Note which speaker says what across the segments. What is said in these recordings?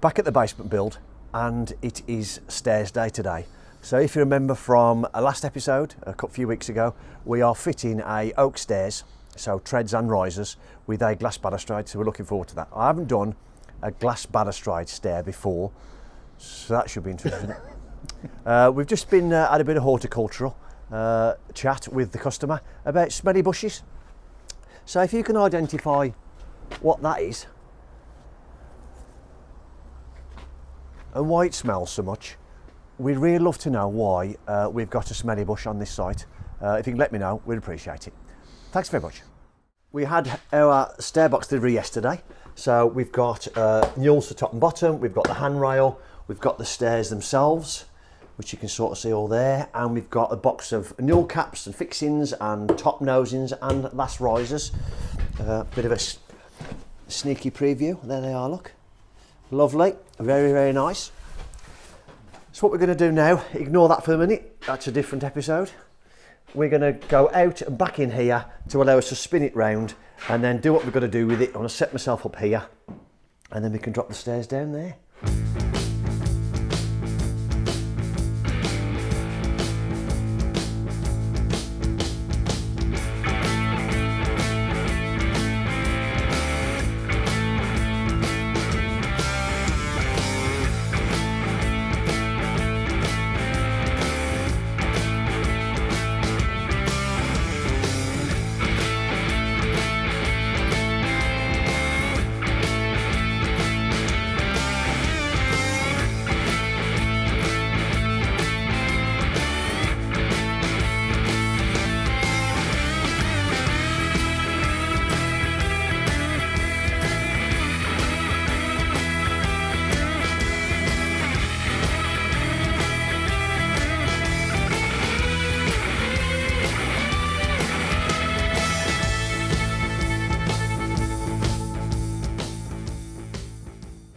Speaker 1: Back at the basement build, and it is stairs day today. So if you remember from a last episode a few weeks ago, we are fitting a oak stairs, so treads and risers, with a glass balustrade, so we're looking forward to that. I haven't done a glass balustrade stair before, so that should be interesting. We've just been had a bit of horticultural chat with the customer about smelly bushes. So if you can identify what that is and why it smells so much, we'd really love to know why we've got a smelly bush on this site. If you can let me know, we'd appreciate it. Thanks very much. We had our stairbox delivery yesterday, so we've got newels to top and bottom, we've got the handrail, we've got the stairs themselves, which you can sort of see all there, and we've got a box of newel caps and fixings and top nosings and last risers. Bit of a sneaky preview. There they are, look. Lovely, very, very nice. So what we're going to do now, ignore that for a minute, that's a different episode. We're going to go out and back in here to allow us to spin it round and then do what we've got to do with it. I'm going to set myself up here and then we can drop the stairs down there.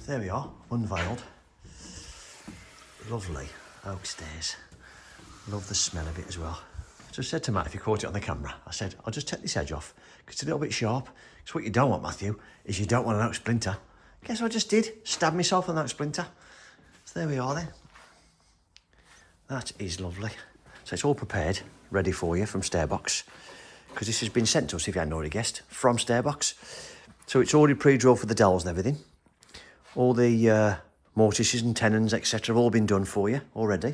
Speaker 1: There we are, unveiled. Lovely oak stairs. Love the smell of it as well. So I said to Matt, if you caught it on the camera, I said, I'll just take this edge off because it's a little bit sharp. Because what you don't want, Matthew, is you don't want an oak splinter. Guess what I just did? Stabbed myself with an oak splinter. So there we are then. That is lovely. So it's all prepared, ready for you from Stairbox. Because this has been sent to us, if you hadn't already guessed, from Stairbox. So it's already pre-drilled for the dowels and everything. All the mortises and tenons, etc. have all been done for you already.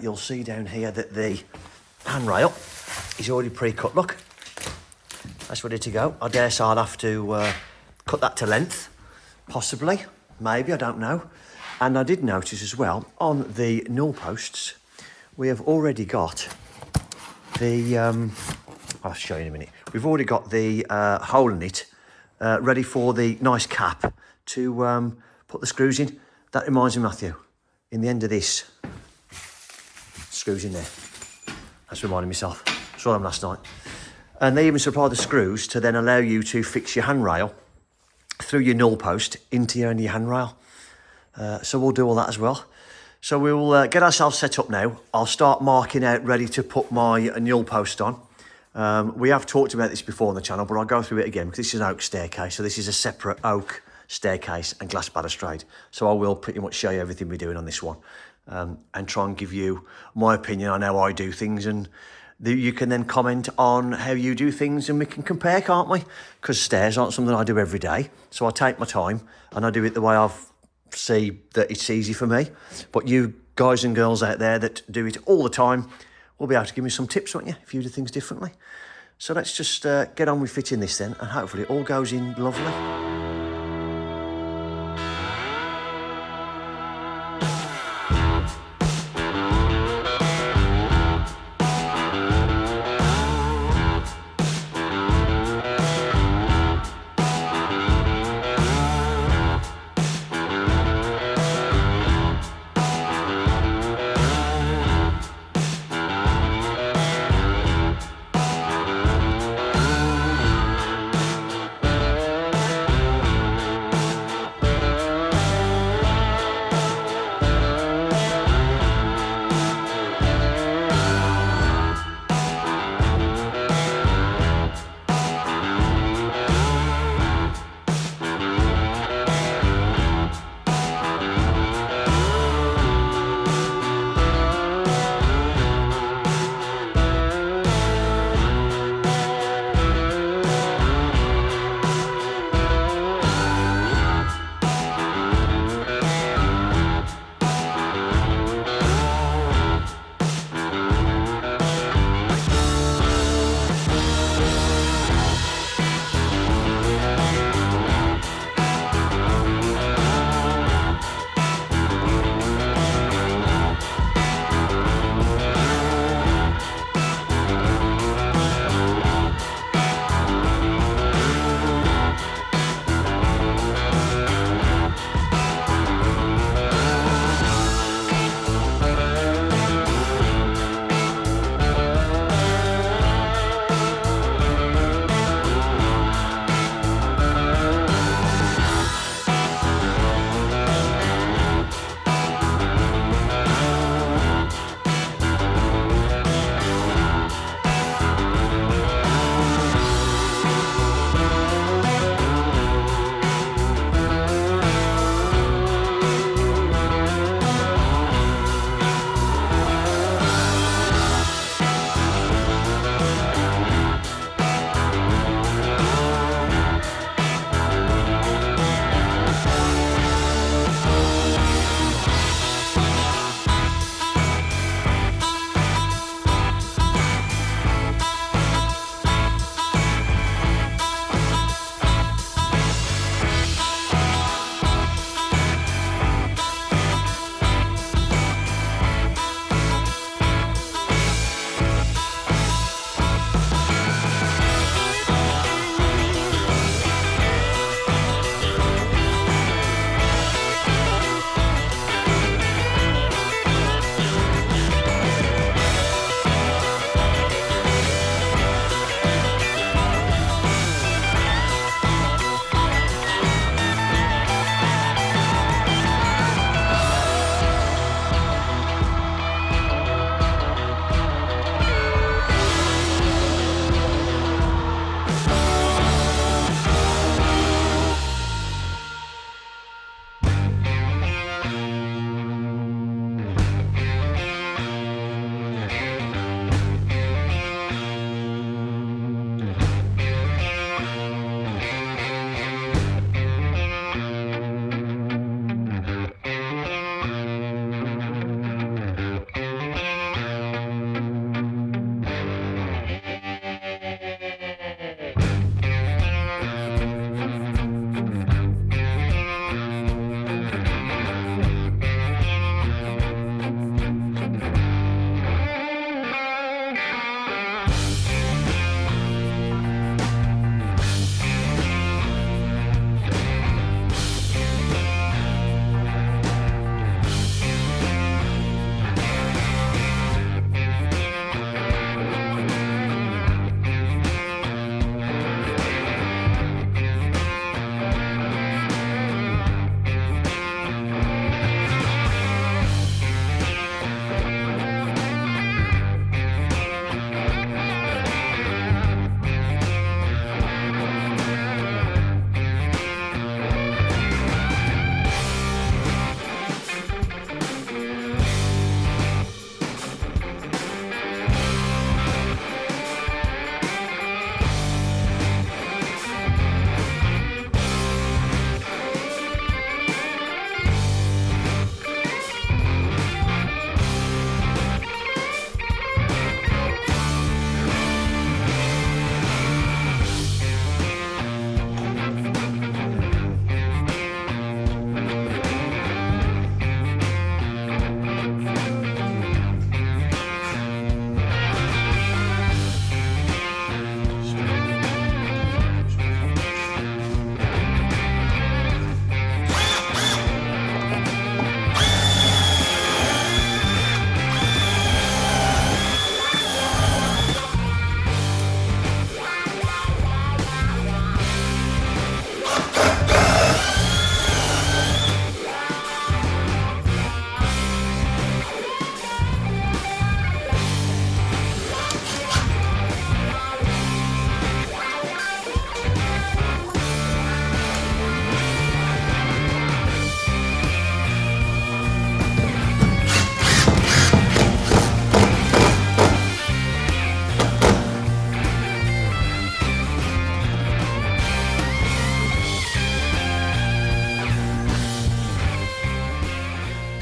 Speaker 1: You'll see down here that the handrail is already pre-cut, look. That's ready to go. I dare say I'll have to cut that to length, possibly, maybe, I don't know. And I did notice as well, on the newel posts, we have already got the, I'll show you in a minute. We've already got the hole in it, ready for the nice cap to put the screws in. That reminds me, Matthew, in the end of this, screws in there. That's reminding myself. Saw them last night. And they even supply the screws to then allow you to fix your handrail through your newel post into your handrail. So we'll do all that as well. So we'll get ourselves set up now. I'll start marking out ready to put my newel post on. We have talked about this before on the channel, but I'll go through it again because this is an oak staircase. So this is a separate oak staircase and glass balustrade. So I will pretty much show you everything we're doing on this one and try and give you my opinion on how I do things. And you can then comment on how you do things and we can compare, can't we? Because stairs aren't something I do every day. So I take my time and I do it the way I see that it's easy for me. But you guys and girls out there that do it all the time will be able to give me some tips, won't you, if you do things differently. So let's just get on with fitting this then, and hopefully it all goes in lovely.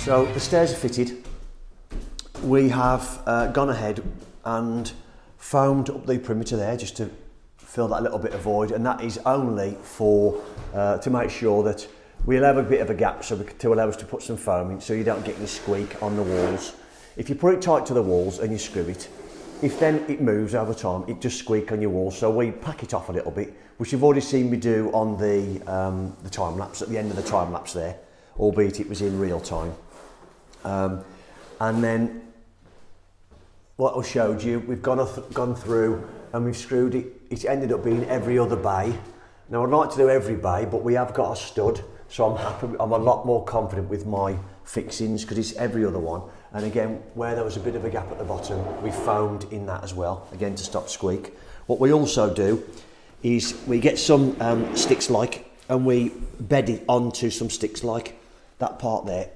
Speaker 1: So the stairs are fitted. We have gone ahead and foamed up the perimeter there just to fill that little bit of void, and that is only for to make sure that we'll have a bit of a gap to allow us to put some foam in so you don't get any squeak on the walls. If you put it tight to the walls and you screw it, if then it moves over time, it just squeak on your walls. So we pack it off a little bit, which you've already seen me do on the time lapse, at the end of the time lapse there, albeit it was in real time. And then what I showed you, we've gone through and we've screwed it. It ended up being every other bay. Now I'd like to do every bay, but we have got a stud, so I'm happy. I'm a lot more confident with my fixings because it's every other one. And again, where there was a bit of a gap at the bottom, we foamed in that as well, again to stop squeak. What we also do is we get some sticks like, and we bed it onto some sticks like, that part there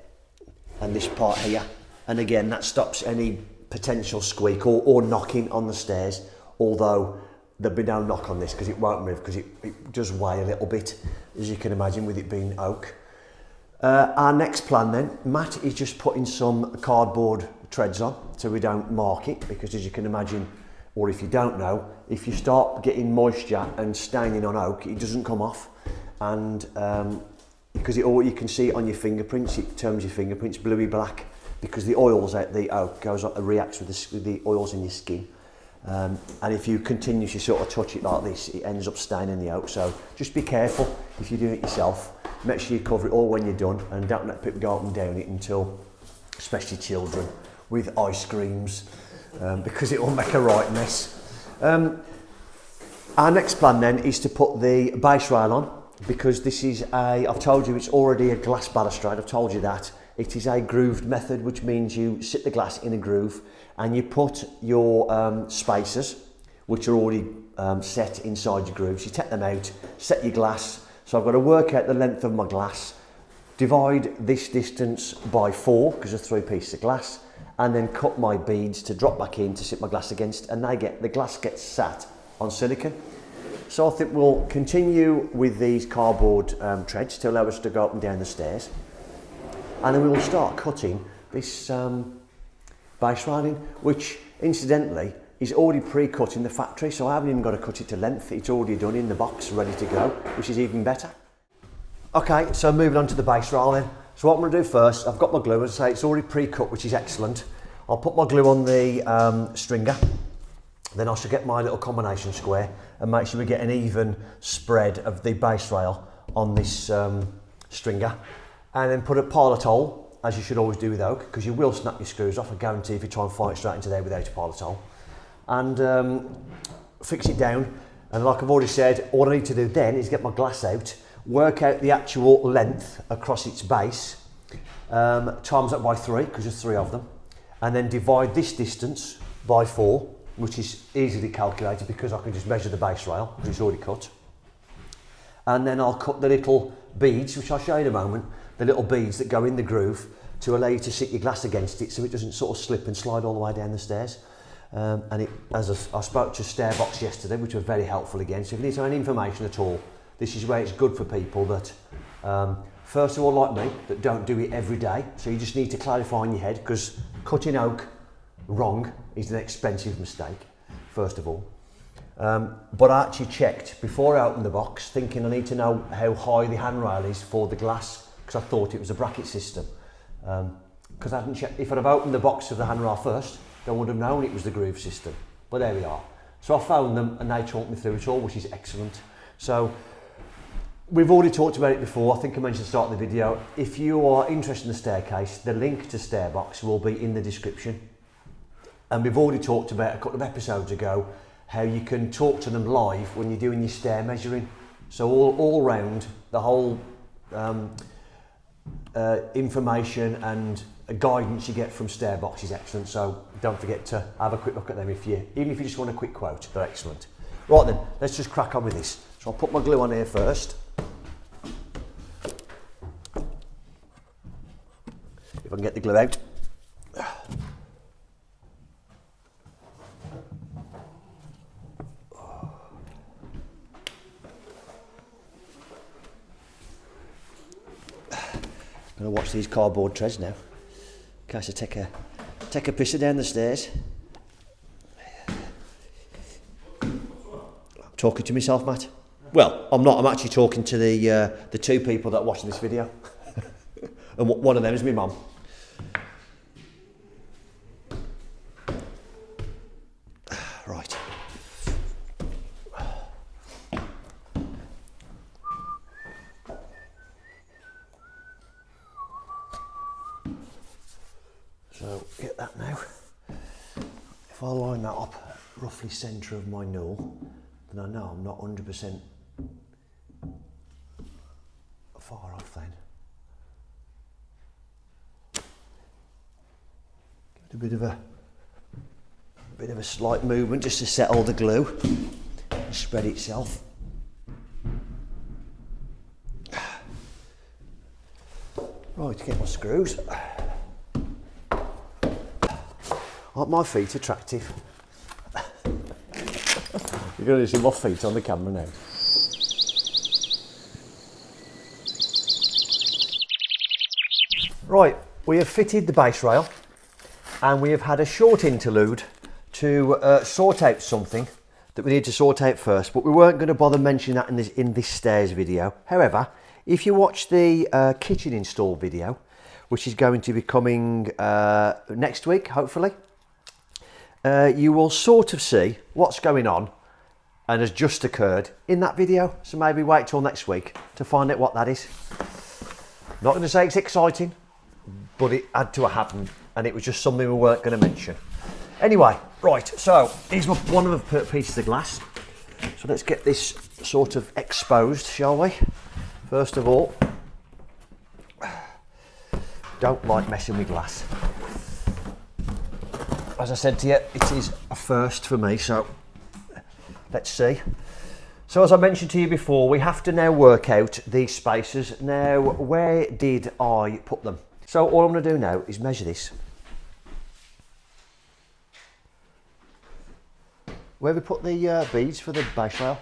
Speaker 1: and this part here. And again, that stops any potential squeak or knocking on the stairs, although there'll be no knock on this because it won't move because it does weigh a little bit, as you can imagine, with it being oak. Our next plan then, Matt is just putting some cardboard treads on so we don't mark it, because as you can imagine, or if you don't know, if you start getting moisture and staining on oak, it doesn't come off. And because you can see it on your fingerprints, it turns your fingerprints bluey black because the oils out the oak reacts with the oils in your skin. And if you continuously sort of touch it like this, it ends up staining the oak. So just be careful if you do it yourself. Make sure you cover it all when you're done, and don't let people go up and down it until, especially children, with ice creams, because it will make a right mess. Our next plan then is to put the base rail on, because this is I've told you it's already a glass balustrade, I've told you that. It is a grooved method, which means you sit the glass in a groove and you put your spacers, which are already set inside your grooves. You take them out, set your glass. So I've got to work out the length of my glass, divide this distance by 4, because there's 3 pieces of glass, and then cut my beads to drop back in to sit my glass against, and the glass gets sat on silicone. So I think we'll continue with these cardboard treads to allow us to go up and down the stairs. And then we will start cutting this base railing, which incidentally is already pre-cut in the factory, so I haven't even got to cut it to length. It's already done in the box, ready to go, which is even better. Okay, so moving on to the base rail then. So what I'm going to do first, I've got my glue, as I say, it's already pre-cut, which is excellent. I'll put my glue on the stringer, then I shall get my little combination square and make sure we get an even spread of the base rail on this stringer. And then put a pilot hole, as you should always do with oak, because you will snap your screws off, I guarantee, if you try and fire it straight into there without a pilot hole. And fix it down. And like I've already said, all I need to do then is get my glass out, work out the actual length across its base, times that by 3, because there's 3 of them, and then divide this distance by 4, which is easily calculated because I can just measure the base rail, which is already cut. And then I'll cut the little beads, which I'll show you in a moment, the little beads that go in the groove to allow you to sit your glass against it so it doesn't sort of slip and slide all the way down the stairs. And as I spoke to Stairbox yesterday, which was very helpful again, so if you need any information at all, this is where it's good for people that, first of all, like me, that don't do it every day, so you just need to clarify in your head, because cutting oak wrong is an expensive mistake, first of all. But I actually checked before I opened the box, thinking I need to know how high the handrail is for the glass, because I thought it was a bracket system. Because I hadn't checked. If I'd have opened the box of the handrail first, I would have known it was the groove system. But there we are. So I found them and they talked me through it all, which is excellent. So we've already talked about it before. I think I mentioned at the start of the video. If you are interested in the staircase, the link to Stairbox will be in the description. And we've already talked about a couple of episodes ago how you can talk to them live when you're doing your stair measuring. So all round, the whole information and guidance you get from Stairbox is excellent. So don't forget to have a quick look at them even if you just want a quick quote, they're excellent. Right then, let's just crack on with this. So I'll put my glue on here first. If I can get the glue out. I'm going to watch these cardboard treads now. case I take a pisser down the stairs. I'm talking to myself, Matt. Well, I'm not. I'm actually talking to the two people that are watching this video, and one of them is my mum. Right. So get that now. If I line that up roughly centre of my null, then I know I'm not 100% far off then. Give it a bit of a slight movement just to settle the glue and spread itself. Right, to get my screws. Aren't my feet attractive? You're going to see my feet on the camera now. Right, we have fitted the base rail and we have had a short interlude to sort out something that we need to sort out first, but we weren't going to bother mentioning that in this stairs video. However, if you watch the kitchen install video, which is going to be coming next week, hopefully, you will sort of see what's going on and has just occurred in that video. So maybe wait till next week to find out what that is. Not going to say it's exciting, but it had to have happened and it was just something we weren't going to mention. Anyway, right, so here's one of the pieces of glass. So let's get this sort of exposed, shall we? First of all, don't like messing with glass. As I said to you, it is a first for me, so let's see. So as I mentioned to you before, we have to now work out these spaces. Now, where did I put them? So all I'm going to do now is measure this. Where have we put the beads for the base rail?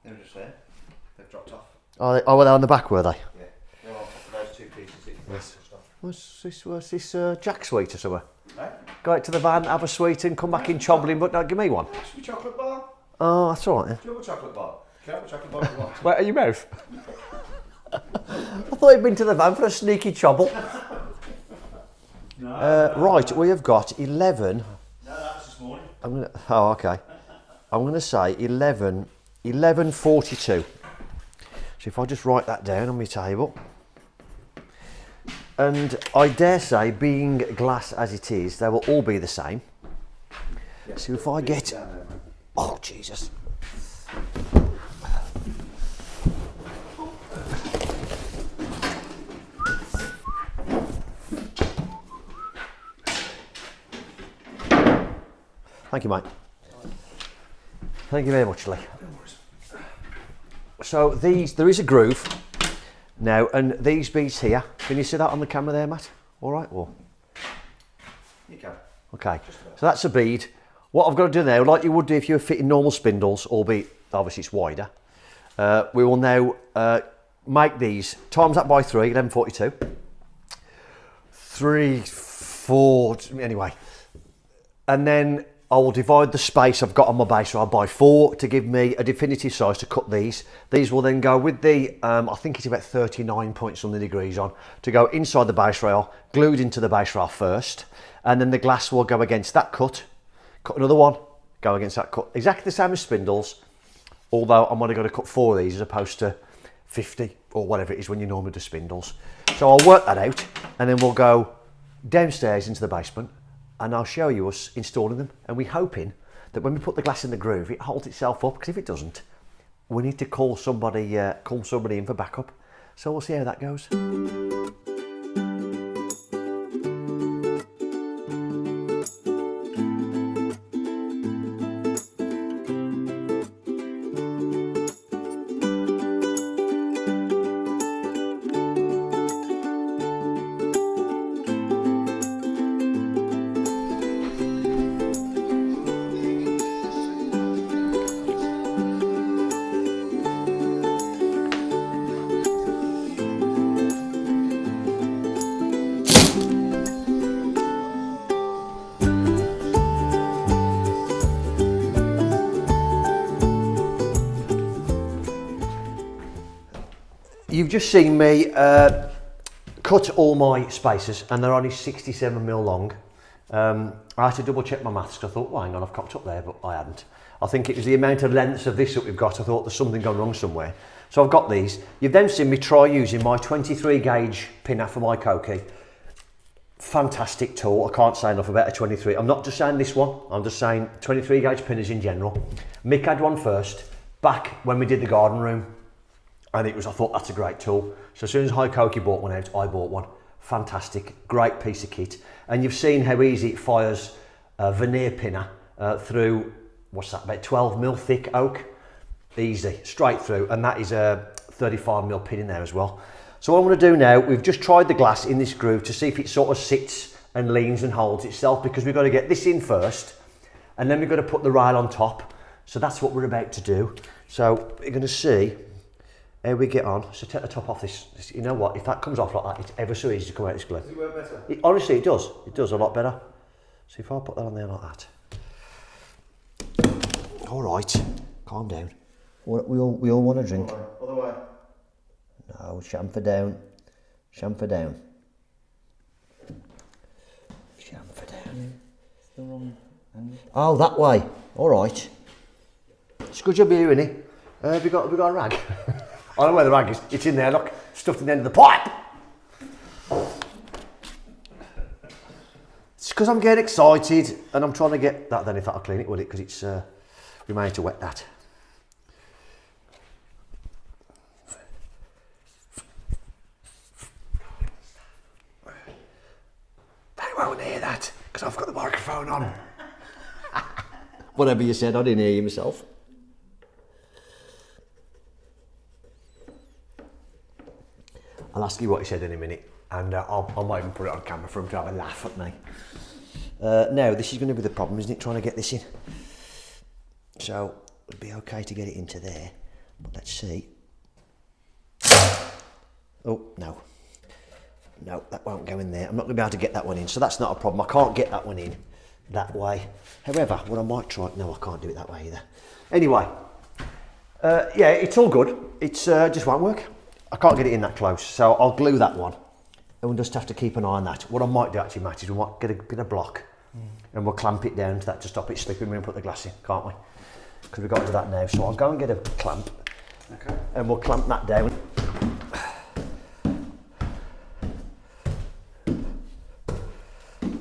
Speaker 2: They were just there. They've dropped off.
Speaker 1: Oh, were they on the back, were they?
Speaker 2: Yeah. They're on top of those two pieces. Yes.
Speaker 1: What's this Jack sweet or something?
Speaker 2: Eh?
Speaker 1: Go out to the van, have a sweet and come back in chobbling, but no, give me one.
Speaker 2: It's a chocolate bar.
Speaker 1: Oh, that's all right. Yeah.
Speaker 2: Do you have a chocolate bar? Can I have a chocolate bar if you want?
Speaker 1: Wait, are your mouth? I thought you'd been to the van for a sneaky chobble.
Speaker 2: No.
Speaker 1: Right, we have got 11.
Speaker 2: No, that was this morning.
Speaker 1: Oh, okay. I'm going to say 11:42. So if I just write that down on my table. And I dare say, being glass as it is, they will all be the same.
Speaker 2: Yeah.
Speaker 1: So if I get... Oh, Jesus. Thank you, mate. Thank you very much, Lee. So there is a groove now, and these beads here, can you see that on the camera there, Matt? All right, well.
Speaker 2: You can.
Speaker 1: Okay, so that's a bead. What I've got to do now, like you would do if you were fitting normal spindles, albeit obviously it's wider, we will now make these, times that by 3, 11:42. 3, 4, anyway. And then I will divide the space I've got on my base rail by 4 to give me a definitive size to cut these. These will then go with the, I think it's about 39 point something degrees on, to go inside the base rail, glued into the base rail first, and then the glass will go against that cut another one, go against that cut. Exactly the same as spindles, although I'm only going to cut 4 of these as opposed to 50 or whatever it is when you normally do spindles. So I'll work that out and then we'll go downstairs into the basement and I'll show you us installing them, and we're hoping that when we put the glass in the groove it holds itself up, because if it doesn't we need to call somebody in for backup. So we'll see how that goes. You've just seen me cut all my spacers, and they're only 67mm long. I had to double check my maths because I thought, well, hang on, I've cocked up there, but I hadn't. I think it was the amount of lengths of this that we've got. I thought there's something gone wrong somewhere. So I've got these. You've then seen me try using my 23 gauge pinner for my Koki. Fantastic tool. I can't say enough about a 23. I'm not just saying this one. I'm just saying 23 gauge pinners in general. Mick had one first back when we did the garden room, and I thought that's a great tool. So as soon as Koki bought one out, I bought one. Fantastic, great piece of kit. And you've seen how easy it fires a veneer pinner through, what's that, about 12mm thick oak. Easy, straight through, and that is a 35mm pin in there as well. So what I'm going to do now, we've just tried the glass in this groove to see if it sort of sits and leans and holds itself, because we've got to get this in first, and then we've got to put the rail on top. So that's what we're about to do. So we're going to see how we get on. So take the top off this. You know what, if that comes off like that, it's ever so easy to come out this glue.
Speaker 2: Does it work better?
Speaker 1: Honestly, it does. It does a lot better. So if I put that on there like that. All right, calm down. We all want a drink.
Speaker 2: Other way.
Speaker 1: No, chamfer down. Chamfer down. Chamfer down.
Speaker 2: It's the wrong end.
Speaker 1: Oh, that way. All right. It's good job here, innit? Have we got a rag? I don't know where the rag is. It's in there, look. Stuffed in the end of the pipe. It's because I'm getting excited and I'm trying to get that then, if that'll clean it, will it? Because it's, we may need to wet that. They won't hear that because I've got the microphone on. Whatever you said, I didn't hear you myself. I'll ask you what you said in a minute, and I might even put it on camera for him to have a laugh at me. Now, this is going to be the problem, isn't it, trying to get this in? So, it'd be okay to get it into there, but let's see. Oh, no. No, that won't go in there. I'm not going to be able to get that one in, so that's not a problem. I can't get that one in that way. However, what I might try... No, I can't do it that way either. Anyway, yeah, it's all good. It's just won't work. I can't get it in that close, so I'll glue that one. And we'll just have to keep an eye on that. What I might do actually, Matt, is we might get a bit of block and we'll clamp it down to that to stop it slipping when we put the glass in, can't we? Because we've got to do that now. So I'll go and get a clamp,
Speaker 2: Okay.
Speaker 1: and we'll clamp that down.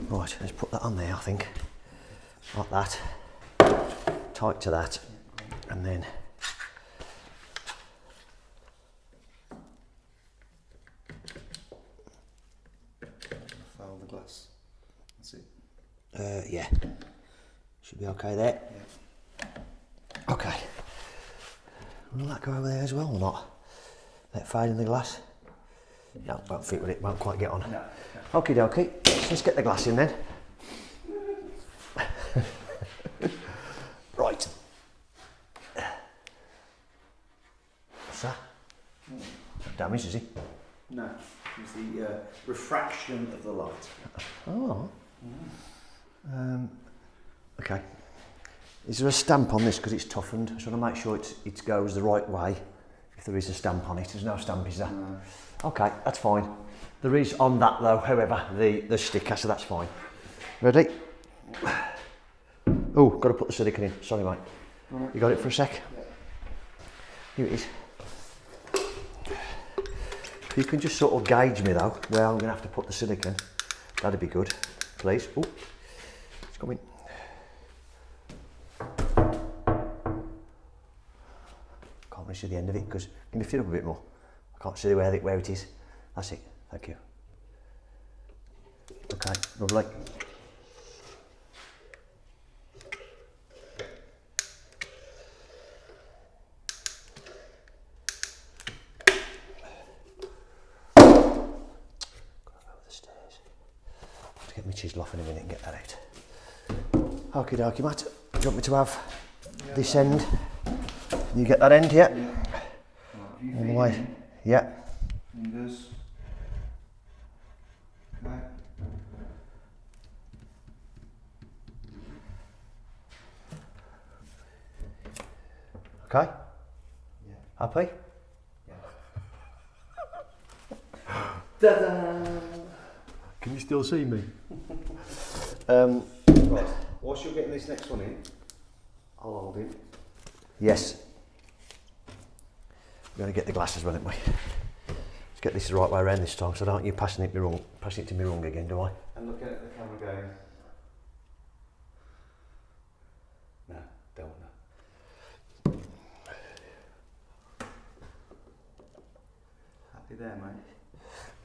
Speaker 1: Right, let's put that on there, I think. Like that. Tight to that. And then...
Speaker 2: Foul the glass. That's it.
Speaker 1: yeah. Should be okay there.
Speaker 2: Yeah.
Speaker 1: Okay. Will that go over there as well or not? That fade in the glass? No, won't fit with it, won't quite get on.
Speaker 2: No.
Speaker 1: Okie dokie, let's get the glass in then. Right. What's that? Not damaged, is he?
Speaker 2: No. It's the refraction of the light.
Speaker 1: Oh. Okay. Is there a stamp on this because it's toughened? I just want to make sure it goes the right way. If there is a stamp on it, there's no stamp, is there?
Speaker 2: No.
Speaker 1: Okay, that's fine. There is on that though, however, the sticker, so that's fine. Ready? Oh, got to put the silicone in. Sorry, mate.
Speaker 2: Right.
Speaker 1: You got it for a sec?
Speaker 2: Yeah.
Speaker 1: Here it is. If you can just sort of gauge me though, where I'm going to have to put the silicone, that'd be good, please. Oh, it's coming. Can't really see the end of it because can you lift it up a bit more? I can't see where it is. That's it. Thank you. Okay, lovely. Get my chisel off in a minute and get that out. Okie dokie, Matt. Do you want me to have this end? You get that end, yeah? All the way. Yeah.
Speaker 2: Fingers. Okay.
Speaker 1: Okay?
Speaker 2: Yeah.
Speaker 1: Happy?
Speaker 2: Ta-da!
Speaker 1: Can you still see me?
Speaker 2: Right, whilst you're getting this next one in, I'll hold it.
Speaker 1: Yes. We're going to get the glass as well, aren't we? Let's get this the right way around this time, so don't you passing it to me wrong again, do I?
Speaker 2: And looking at the camera going, no, don't know. Happy there, mate?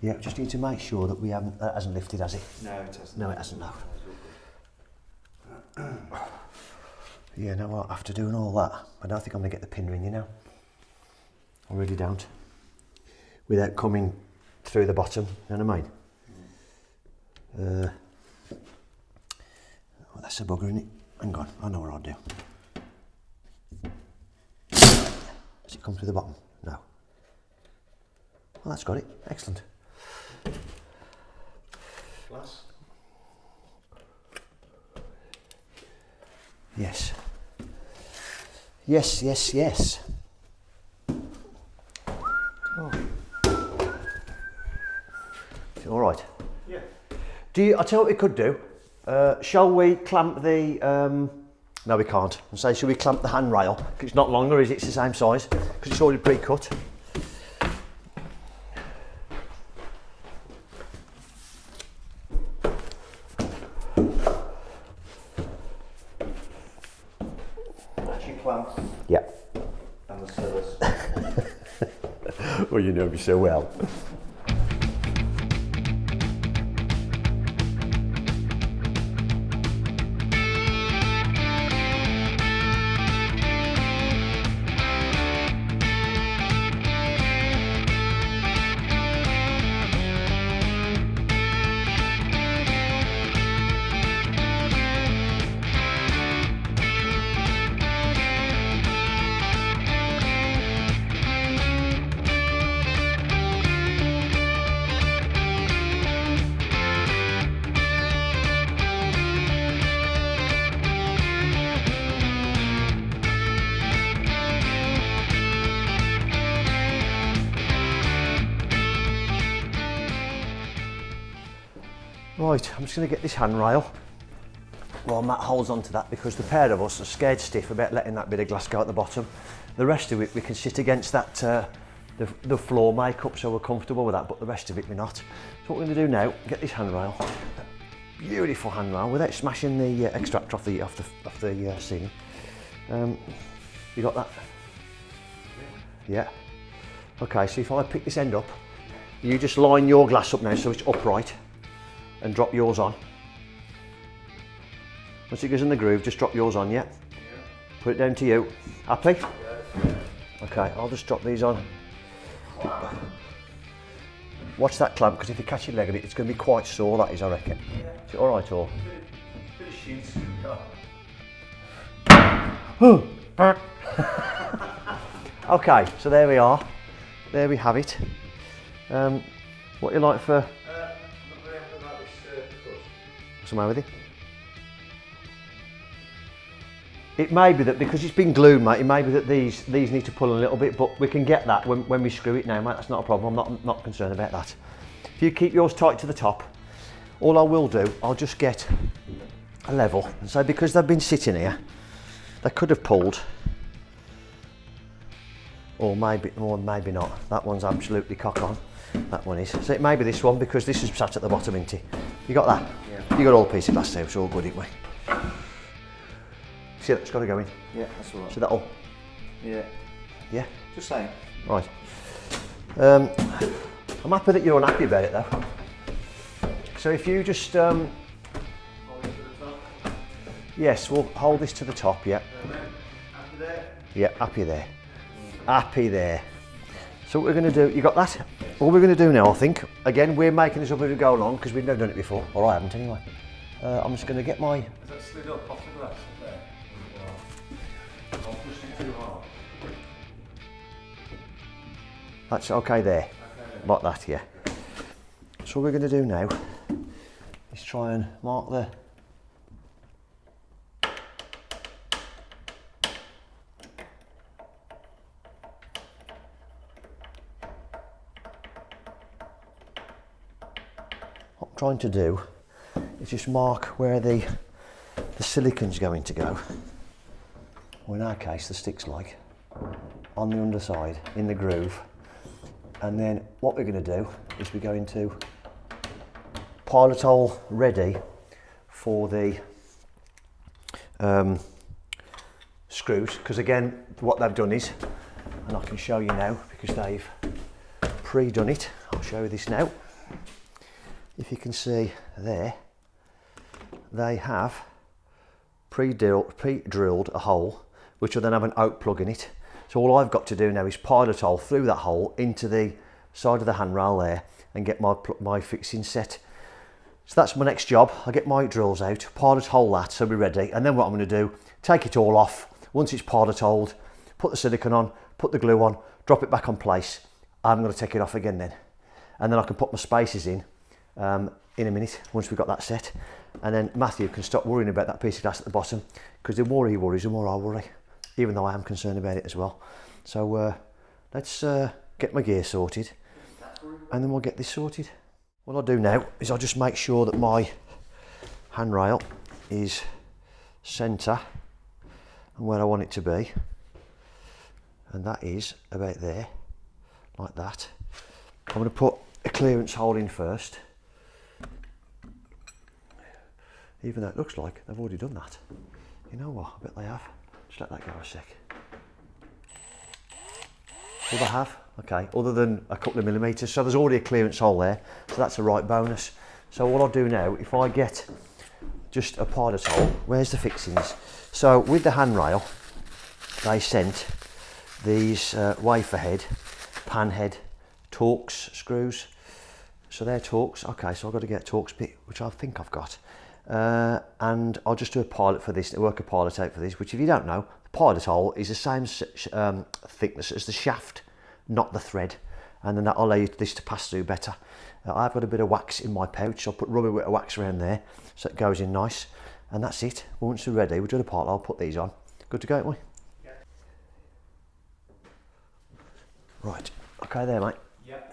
Speaker 1: Yeah, just need to make sure that that hasn't lifted, has it?
Speaker 2: No, it hasn't.
Speaker 1: No, it hasn't, no. Yeah, no, what, after doing all that, I don't think I'm going to get the pin ring, you know. I really don't. Without coming through the bottom, you know what I mean? Oh, that's a bugger, isn't it? Hang on, I know what I'll do. Does it come through the bottom? No. Well, that's got it. Excellent.
Speaker 2: Glass?
Speaker 1: Yes. Yes, yes, yes. Oh. All right.
Speaker 2: Yeah.
Speaker 1: I'll tell you what we could do. Shall we clamp the... no, we can't. And say, shall we clamp the handrail? Because it's not longer, is it? It's the same size. Because it's already pre-cut.
Speaker 2: Actually clamp
Speaker 1: Yeah.
Speaker 2: and the sills.
Speaker 1: Well, you know me so well. Right, I'm just going to get this handrail while Matt holds on to that, because the pair of us are scared stiff about letting that bit of glass go at the bottom. The rest of it we can sit against that the floor makeup, so we're comfortable with that, but the rest of it we're not. So what we're going to do now, get this handrail, beautiful handrail, without smashing the extractor off the ceiling. You got that? Yeah. Okay, so if I pick this end up, you just line your glass up now so it's upright, and drop yours on. Once it goes in the groove, just drop yours on, yeah? Put it down to you. Happy?
Speaker 2: Yes.
Speaker 1: Okay, I'll just drop these on. Watch that clamp, because if you catch your leg on it, it's going to be quite sore, that is, I reckon.
Speaker 2: Yeah.
Speaker 1: Is it all right, or?
Speaker 2: Bit of shoots.
Speaker 1: Okay, so there we are. There we have it. What you like for... What's the matter with it? It may be that because it's been glued, mate, it may be that these need to pull a little bit, but we can get that when we screw it now, mate. That's not a problem. I'm not concerned about that. If you keep yours tight to the top, all I will do, I'll just get a level. And so because they've been sitting here, they could have pulled, or maybe not. That one's absolutely cock on. That one is. So it may be this one, because this is sat at the bottom, isn't it? You got that?
Speaker 2: Yeah.
Speaker 1: You got all piece of glass there, it's all good, isn't we? See, that's got to go in.
Speaker 2: Yeah, that's all right.
Speaker 1: So that'll...
Speaker 2: Yeah.
Speaker 1: Yeah?
Speaker 2: Just saying.
Speaker 1: Right. I'm happy that you're unhappy about it, though. So if you just...
Speaker 2: Hold it to the top.
Speaker 1: Yes, we'll hold this to the top, yeah.
Speaker 2: Happy there?
Speaker 1: Yeah, happy there. Happy there. So what we're going to do, you got that? All we're going to do now, I think, again, we're making this up as we go along, because we've never done it before, or I haven't anyway. I'm just going to get my...
Speaker 2: Is that slid up off the glass there? I'll push it too hard.
Speaker 1: That's okay there.
Speaker 2: Okay, then.
Speaker 1: Like that, yeah. So what we're going to do now is try and mark the... trying to do is just mark where the silicon's going to go, or in our case the stick's like, on the underside in the groove. And then what we're going to do is we're going to pilot hole ready for the screws, because again what they've done is, and I can show you now because they've pre-done it, I'll show you this now. If you can see there, they have pre-drilled a hole which will then have an out plug in it. So all I've got to do now is pilot hole through that hole into the side of the handrail there and get my fixing set. So that's my next job. I'll get my drills out, pilot hole that so we're ready, and then what I'm going to do, take it all off. Once it's pilot holed, put the silicone on, put the glue on, drop it back on place. I'm going to take it off again then. And then I can put my spacers in a minute once we've got that set. And then Matthew can stop worrying about that piece of glass at the bottom, because the more he worries, the more I worry, even though I am concerned about it as well. So let's get my gear sorted and then we'll get this sorted. What I'll do now is I'll just make sure that my handrail is centre and where I want it to be, and that is about there, like that. I'm going to put a clearance hole in first, even though it looks like they've already done that. You know what, I bet they have. Just let that go a sec. Well, they have, okay, other than a couple of millimetres, so there's already a clearance hole there, so that's a right bonus. So what I'll do now, if I get just a pilot hole, where's the fixings? So with the handrail, they sent these wafer head, pan head, Torx screws. So they're Torx, okay, so I've got to get a Torx bit, which I think I've got. And I'll just do a pilot for this, work a pilot out for this, which if you don't know, the pilot hole is the same thickness as the shaft, not the thread, and then that'll allow this to pass through better. I've got a bit of wax in my pouch, so I'll put rubber bit of wax around there so it goes in nice, and that's it. Once we're ready, we'll do the pilot, I'll put these on. Good to go, aren't we?
Speaker 2: Yeah.
Speaker 1: Right, okay there, mate.
Speaker 2: Yep.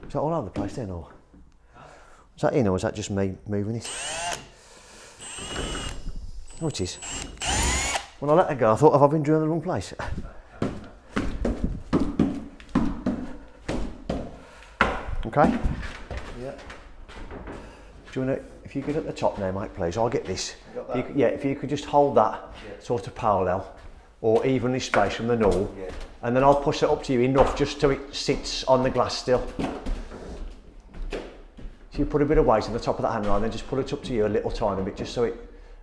Speaker 1: Is that all over the place then, or? Is that in, or is that just me moving it? Oh, it is. When I let that go, I thought, have I been drilling the wrong place? Okay?
Speaker 2: Yeah.
Speaker 1: Do you want to, if you get at the top now, mate, please, I'll get this. If you could just hold that sort of parallel or evenly spaced from the null, and then I'll push it up to you enough just so it sits on the glass still. So you put a bit of weight on the top of that handrail and then just pull it up to you a little tiny bit just so it,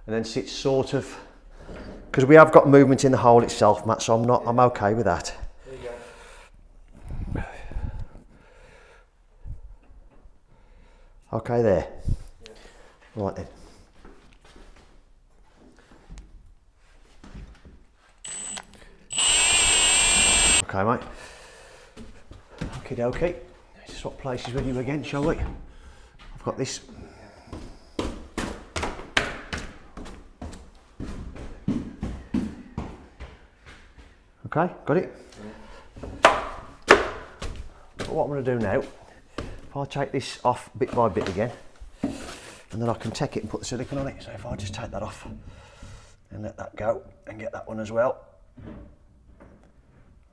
Speaker 1: and then sits sort of, because we have got movement in the hole itself, Matt, so I'm okay with that.
Speaker 2: There you go.
Speaker 1: Okay there.
Speaker 2: Yeah.
Speaker 1: Right then. Okay, mate. Okie dokie. Let's swap places with you again, shall we? I've got this. Okay, got it? But what I'm going to do now, if I take this off bit by bit again, and then I can take it and put the silicone on it. So if I just take that off and let that go and get that one as well.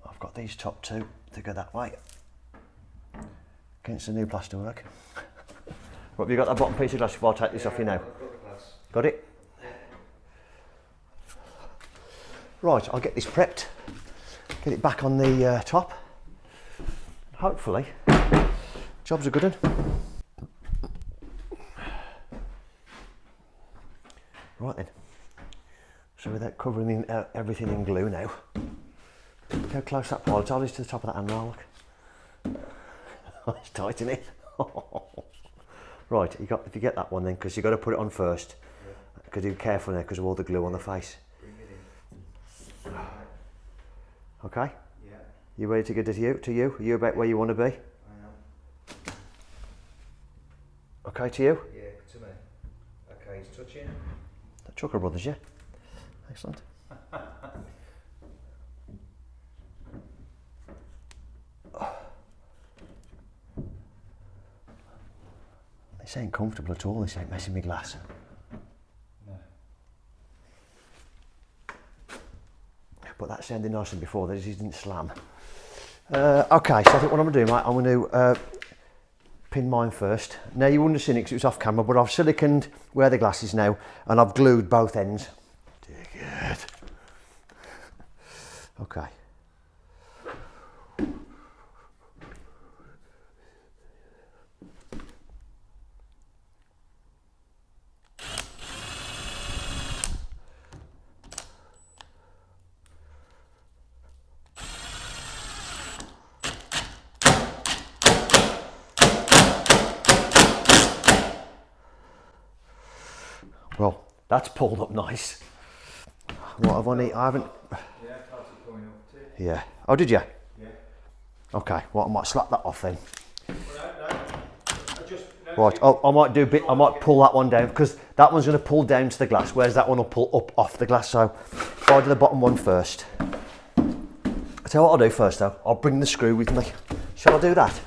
Speaker 1: I've got these top two to go that way against the new plasterwork. What have you got, that bottom piece of glass? If I take this off you now. Got it? Right, I'll get this prepped, get it back on the top. Hopefully, job's a good one. Right then, so without covering everything in glue now, look how close that pilot hole is to the top of that handrail, look. It's tight, isn't it? Right, if you get that one then, because you've got to put it on first, Because be careful there because of all the glue on the face.
Speaker 2: Bring it in.
Speaker 1: Okay?
Speaker 2: Yeah.
Speaker 1: You ready to get to you? Are you about where you want to be?
Speaker 2: I am.
Speaker 1: Okay to you?
Speaker 2: Yeah, to me. Okay, he's touching.
Speaker 1: The Chucker Brothers, yeah. Excellent. This ain't comfortable at all, this ain't messing me glass.
Speaker 2: No.
Speaker 1: But that sounded nicer than before, that it didn't slam. Okay, so I think what I'm going to do, mate, I'm going to pin mine first. Now, you wouldn't have seen it because it was off camera, but I've siliconed where the glass is now, and I've glued both ends. Good. Okay. Well, that's pulled up nice. What have I need? I haven't.
Speaker 2: Yeah, I felt it going up too.
Speaker 1: Yeah. Oh, did you?
Speaker 2: Yeah.
Speaker 1: Okay. Well, I might slap that off then.
Speaker 2: Well, no. I just.
Speaker 1: Right. Oh, I might do a bit. I might pull that one down because that one's going to pull down to the glass, whereas that one will pull up off the glass. So, if I do the bottom one first. I'll tell you what I'll do first though. I'll bring the screw with me. Shall I do that?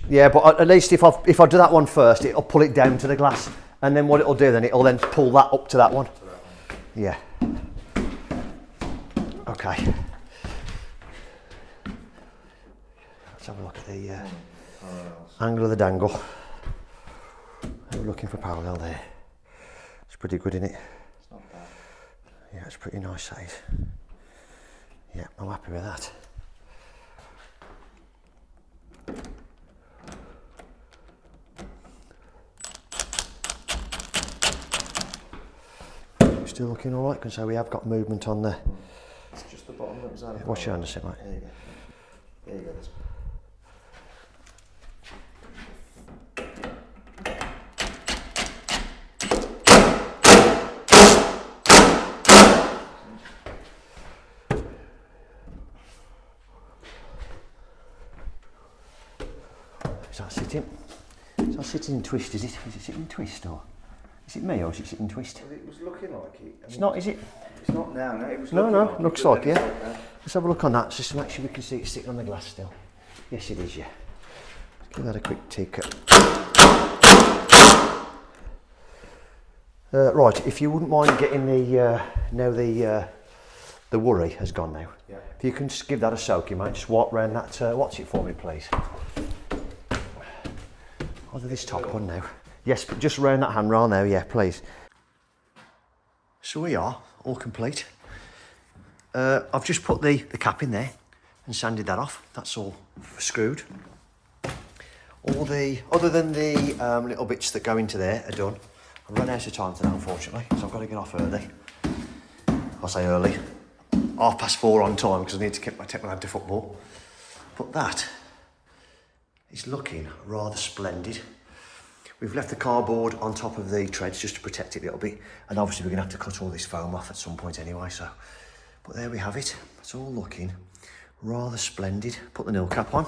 Speaker 1: Yeah, but at least if I do that one first, it'll pull it down to the glass, and then what it'll do then, it'll then pull that up to that one. Yeah. Okay. Let's have a look at the angle of the dangle. We're looking for parallel there. It's pretty good, isn't it?
Speaker 2: It's not bad.
Speaker 1: Yeah, it's pretty nice size. Yeah, I'm happy with that. Still looking all right, because so we have got movement on the.
Speaker 2: It's just the bottom that was out of.
Speaker 1: Watch your hand a sec, mate.
Speaker 2: There you go. There you go.
Speaker 1: Is that sitting? Is that sitting in twist? Is it? Is it sitting in twist or? Is it me or is it sitting in twist?
Speaker 2: Well, it was looking like it.
Speaker 1: It's not, is it?
Speaker 2: It's not now. No, it was.
Speaker 1: No,
Speaker 2: looking
Speaker 1: no,
Speaker 2: like
Speaker 1: looks
Speaker 2: it, but
Speaker 1: like,
Speaker 2: then
Speaker 1: yeah.
Speaker 2: it's okay.
Speaker 1: Let's have a look on that, just to make sure we can see it sitting on the glass still. Yes, it is, yeah. Let's give that a quick tick. Right, if you wouldn't mind getting the, now the worry has gone now.
Speaker 2: Yeah.
Speaker 1: If you can just give that a soak, you might just walk round that, watch it for me, please. I'll do this top one now. Yes, but just round that handrail now, yeah, please. So we are all complete. I've just put the cap in there and sanded that off. That's all screwed. All the, other than the little bits that go into there are done. I've run out of time today, unfortunately, so I've got to get off early. I say early, 4:30 on time, because I need to take my lad to football. But that is looking rather splendid. We've left the cardboard on top of the treads just to protect it a little bit, and obviously we're going to have to cut all this foam off at some point anyway, so. But there we have it. It's all looking rather splendid. Put the nil cap on,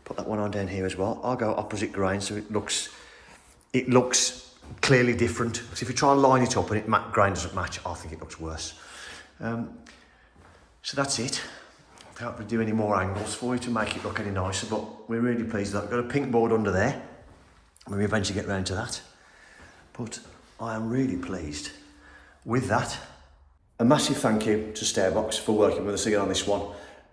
Speaker 1: put that one on down here as well. I'll go opposite grain so it looks clearly different. So if you try and line it up and grain doesn't match, I think it looks worse. So that's it. I can't really do any more angles for you to make it look any nicer, but we're really pleased with that. We've got a pink board under there when we eventually get round to that. But I am really pleased with that. A massive thank you to Stairbox for working with us again on this one.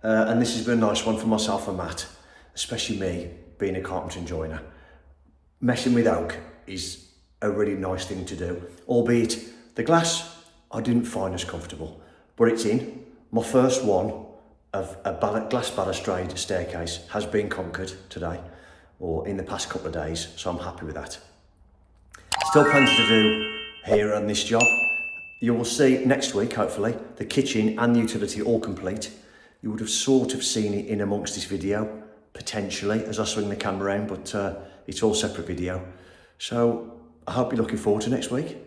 Speaker 1: And this has been a nice one for myself and Matt, especially me, being a carpenter and joiner. Messing with oak is a really nice thing to do, albeit the glass I didn't find as comfortable, but it's in. My first one of a glass balustrade staircase has been conquered today, or in the past couple of days, so I'm happy with that. Still plenty to do here on this job. You will see next week, hopefully, the kitchen and the utility all complete. You would have sort of seen it in amongst this video, potentially, as I swing the camera around, but it's all separate video. So I hope you're looking forward to next week.